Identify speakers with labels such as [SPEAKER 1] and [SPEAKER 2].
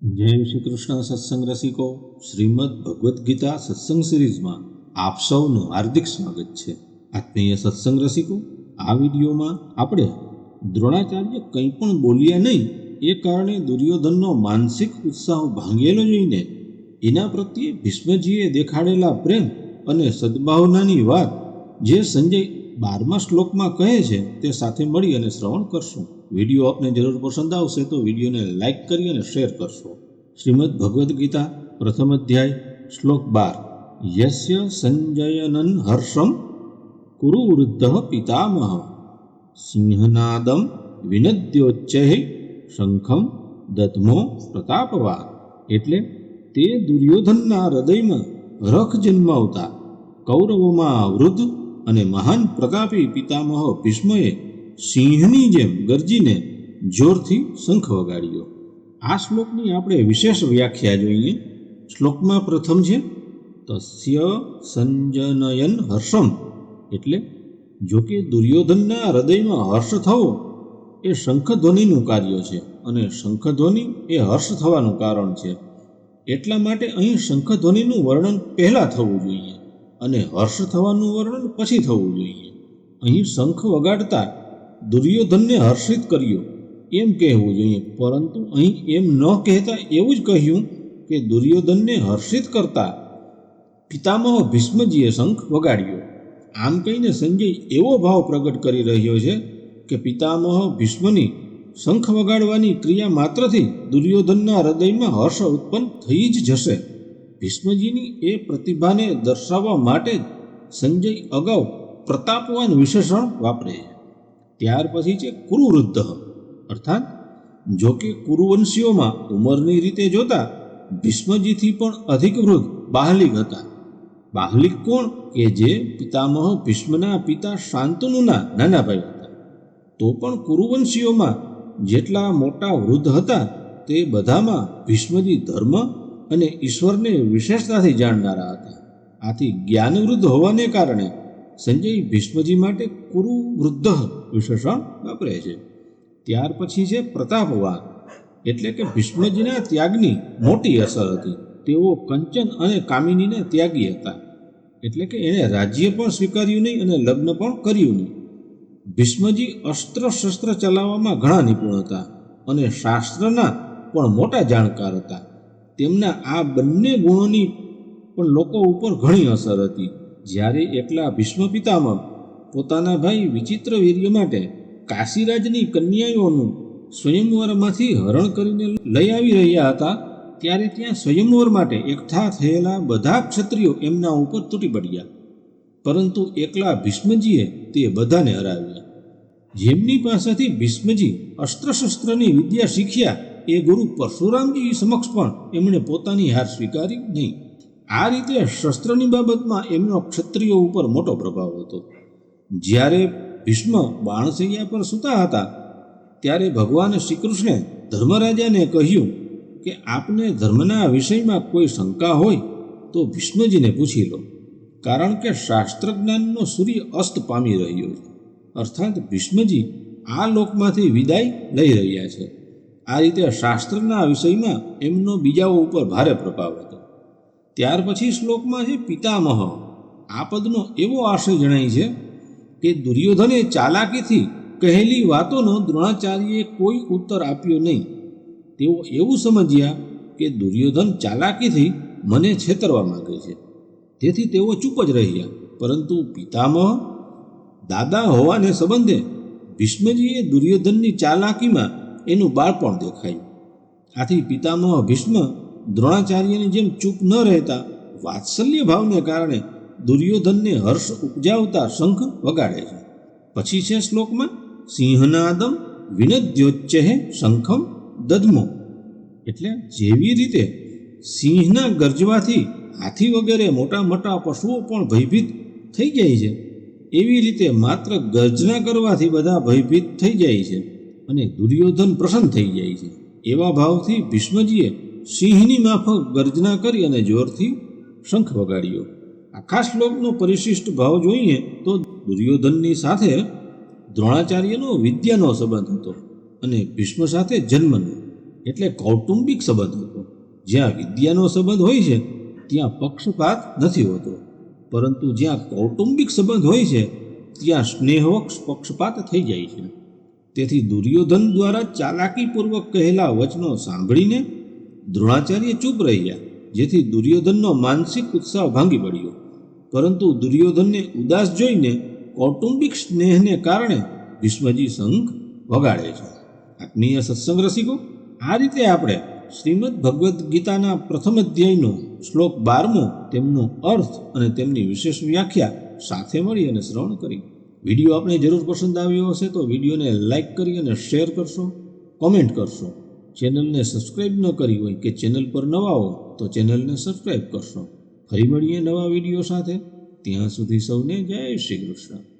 [SPEAKER 1] જય શ્રી કૃષ્ણ સત્સંગ રસિકો, શ્રીમદ ભગવદ્ ગીતા સત્સંગ સિરીઝમાં આપ સૌનું હાર્દિક સ્વાગત છે. આત્મીય સત્સંગ રસિકો, આ વિડીયોમાં આપણે દ્રોણાચાર્ય કંઈ પણ બોલ્યા નહીં એ કારણે દુર્યોધનનો માનસિક ઉત્સાહ ભાંગેલો જોઈને એના પ્રત્યે ભીષ્મજીએ દેખાડેલા પ્રેમ અને સદભાવનાની વાત જે સંજય 12મા શ્લોકમાં કહે છે તે સાથે મળી અને શ્રવણ કરશું. વિડીયો આપને જરૂર પસંદ આવશે તો વિડીયોને લાઇક કરી અને શેર કરશો. શ્રીમદ ભગવદ્ ગીતા પ્રથમ અધ્યાય શ્લોક 12. યસ્ય સંજયનન હર્ષમ કુરુ વૃદ્ધ પિતામહ સિંહનાદમ વિનદ્યોચ્ચૈ શંખમ દધમો પ્રતાપવા. એટલે તે દુર્યોધનના હૃદયમાં રખ જન્માવતા કૌરવોમાં વૃદ્ધ અને મહાન પ્રતાપી પિતામહ ભીષ્મએ સિંહની જેમ ગરજીને જોરથી શંખ વગાડ્યો. આ શ્લોકની આપણે વિશેષ વ્યાખ્યા જોઈએ. શ્લોકમાં પ્રથમ છે તસ્ય સંજનયન હર્ષમ, એટલે જો કે દુર્યોધનના હૃદયમાં હર્ષ થવો એ શંખધ્વનિનું કાર્ય છે અને શંખધ્વનિ એ હર્ષ થવાનું કારણ છે. એટલા માટે અહીં શંખધ્વનિનું વર્ણન પહેલાં થવું જોઈએ અને હર્ષ થવાનું વર્ણન પછી થવું જોઈએ. અહીં શંખ વગાડતા દુર્યોધનને હર્ષિત કર્યો એમ કહેવું જોઈએ, પરંતુ અહીં એમ ન કહેતા એવું જ કહ્યું કે દુર્યોધનને હર્ષિત કરતા પિતામહ ભીષ્મજીએ શંખ વગાડ્યો. આમ કહીને સંજય એવો ભાવ પ્રગટ કરી રહ્યો છે કે પિતામહ ભીષ્મની શંખ વગાડવાની ક્રિયા માત્રથી દુર્યોધનના હૃદયમાં હર્ષ ઉત્પન્ન થઈ જ જશે. ભીષ્મજીની એ પ્રતિભાને દર્શાવવા માટે જ સંજય અગાઉ પ્રતાપવાન વિશેષણ વાપરે છે. ત્યાર પછી છે કુરુવૃદ્ધ, અર્થાત જો કે કુરુવંશીઓમાં ઉંમરની રીતે જોતા ભીષ્મજીથી પણ અધિક વૃદ્ધ બાહલિક હતા. બાહલિક કોણ? કે જે પિતામહ ભીષ્મના પિતા શાંતનુના નાના ભાઈ હતા. તો પણ કુરુવંશીઓમાં જેટલા મોટા વૃદ્ધ હતા તે બધામાં ભીષ્મજી ધર્મ અને ઈશ્વરને વિશેષતાથી જાણનારા હતા. આથી જ્ઞાનવૃદ્ધ હોવાને કારણે સંજય ભીષ્મજી માટે કુરુવૃદ્ધ વિશેષણ વાપરે છે. ત્યાર પછી છે પ્રતાપવાન, એટલે કે ભીષ્મજીના ત્યાગની મોટી અસર હતી. તેઓ કંચન અને કામિનીના ત્યાગી હતા, એટલે કે એણે રાજ્ય પણ સ્વીકાર્યું નહીં અને લગ્ન પણ કર્યું નહીં. ભીષ્મજી અસ્ત્ર શસ્ત્ર ચલાવવામાં ઘણા નિપુણ હતા અને શાસ્ત્રના પણ મોટા જાણકાર હતા. તેમના આ બંને ગુણોની પણ લોકો ઉપર ઘણી અસર હતી. જ્યારે એકલા ભીષ્મ પિતામહ પોતાના ભાઈ વિચિત્રવીર્ય માટે કાશીરાજની કન્યાઓનું સ્વયંવરમાંથી હરણ કરીને લઈ આવી રહ્યા હતા, ત્યારે ત્યાં સ્વયંવર માટે એકઠા થયેલા બધા ક્ષત્રિયો એમના ઉપર તૂટી પડ્યા, પરંતુ એકલા ભીષ્મજીએ તે બધાને હરાવ્યા. જેમની પાસેથી ભીષ્મજી અસ્ત્રશસ્ત્રની વિદ્યા શીખ્યા એ ગુરુ પરશુરામજી સમક્ષ પણ એમણે પોતાની હાર સ્વીકારી નહીં. આ રીતે શસ્ત્રની બાબતમાં એમનો ક્ષત્રિયો ઉપર મોટો પ્રભાવ હતો. જ્યારે ભીષ્મ બાણશૈયા પર સૂતા હતા ત્યારે ભગવાન શ્રી કૃષ્ણે ધર્મરાજાને કહ્યું કે આપને ધર્મના વિષયમાં કોઈ શંકા હોય તો ભીષ્મજીને પૂછી લો, કારણ કે શાસ્ત્ર જ્ઞાનનો સૂર્ય અસ્ત પામી રહ્યો છે. અર્થાત ભીષ્મજી આ લોકમાંથી વિદાય લઈ રહ્યા છે. આ રીતે શાસ્ત્રના વિષયમાં એમનો બીજાઓ ઉપર ભારે પ્રભાવ હતો. ત્યાર પછી શ્લોકમાં છે પિતામહ. આ પદનો એવો આશય જણાય છે કે દુર્યોધને ચાલાકીથી કહેલી વાતોનો દ્રોણાચાર્યએ કોઈ ઉત્તર આપ્યો નહીં. તેઓ એવું સમજ્યા કે દુર્યોધન ચાલાકીથી મને છેતરવા માંગે છે, તેથી તેઓ ચૂપ જ રહ્યા. પરંતુ પિતામહ દાદા હોવાને સંબંધે ભીષ્મજીએ દુર્યોધનની ચાલાકીમાં એનું બાળપણ દેખાયું. આથી પિતામહ ભીષ્મ દ્રોણાચાર્યની જેમ ચૂપ ન રહેતા વાત્સલ્ય ભાવને કારણે દુર્યોધનને હર્ષ ઉપજાવતા શંખ વગાડે છે. પછી છે શ્લોકમાં સિંહનાદમ વિનદ્યોચ્ચૈ શંખમ દધમો, એટલે જેવી રીતે સિંહના ગર્જવાથી હાથી વગેરે મોટા મોટા પશુઓ પણ ભયભીત થઈ જાય છે, એવી રીતે માત્ર ગર્જના કરવાથી બધા ભયભીત થઈ જાય છે અને દુર્યોધન પ્રસન્ન થઈ જાય છે. એવા ભાવથી ભીષ્મજીએ સિંહની માફક ગર્જના કરી અને જોરથી શંખ વગાડ્યો. આખા શ્લોકનો પરિશિષ્ટ ભાવ જોઈએ તો દુર્યોધનની સાથે દ્રોણાચાર્યનો વિદ્યાનો સંબંધ હતો અને ભીષ્મ સાથે જન્મનો, એટલે કૌટુંબિક સંબંધ હતો. જ્યાં વિદ્યાનો સંબંધ હોય છે ત્યાં પક્ષપાત નથી હોતો, પરંતુ જ્યાં કૌટુંબિક સંબંધ હોય છે ત્યાં સ્નેહવશ પક્ષપાત થઈ જાય છે. તેથી દુર્યોધન દ્વારા ચાલાકીપૂર્વક કહેલા વચનો સાંભળીને દ્રોણાચાર્ય ચૂપ રહ્યા, જેથી દુર્યોધનનો માનસિક ઉત્સાહ ભાંગી પડ્યો. પરંતુ દુર્યોધનને ઉદાસ જોઈને કૌટુંબિક સ્નેહને કારણે ભીષ્મજી શંખ વગાડે છે. આત્મીય સત્સંગ રસિકો, આ રીતે આપણે શ્રીમદ ભગવદ્ ગીતાના પ્રથમ અધ્યાયનો શ્લોક 12મો, તેમનો અર્થ અને તેમની વિશેષ વ્યાખ્યા સાથે મળી અને શ્રવણ કરી. વિડીયો આપણે જરૂર પસંદ આવ્યો હશે તો વિડીયોને લાઇક કરી અને શેર કરશો, કોમેન્ટ કરશો. ચેનલને સબસ્ક્રાઈબ ન કરી હોય કે ચેનલ પર નવા હો તો ચેનલને સબસ્ક્રાઈબ કરશો. ફરી મળીએ નવા વિડીયો સાથે. ત્યાં સુધી સૌને જય શ્રી કૃષ્ણ.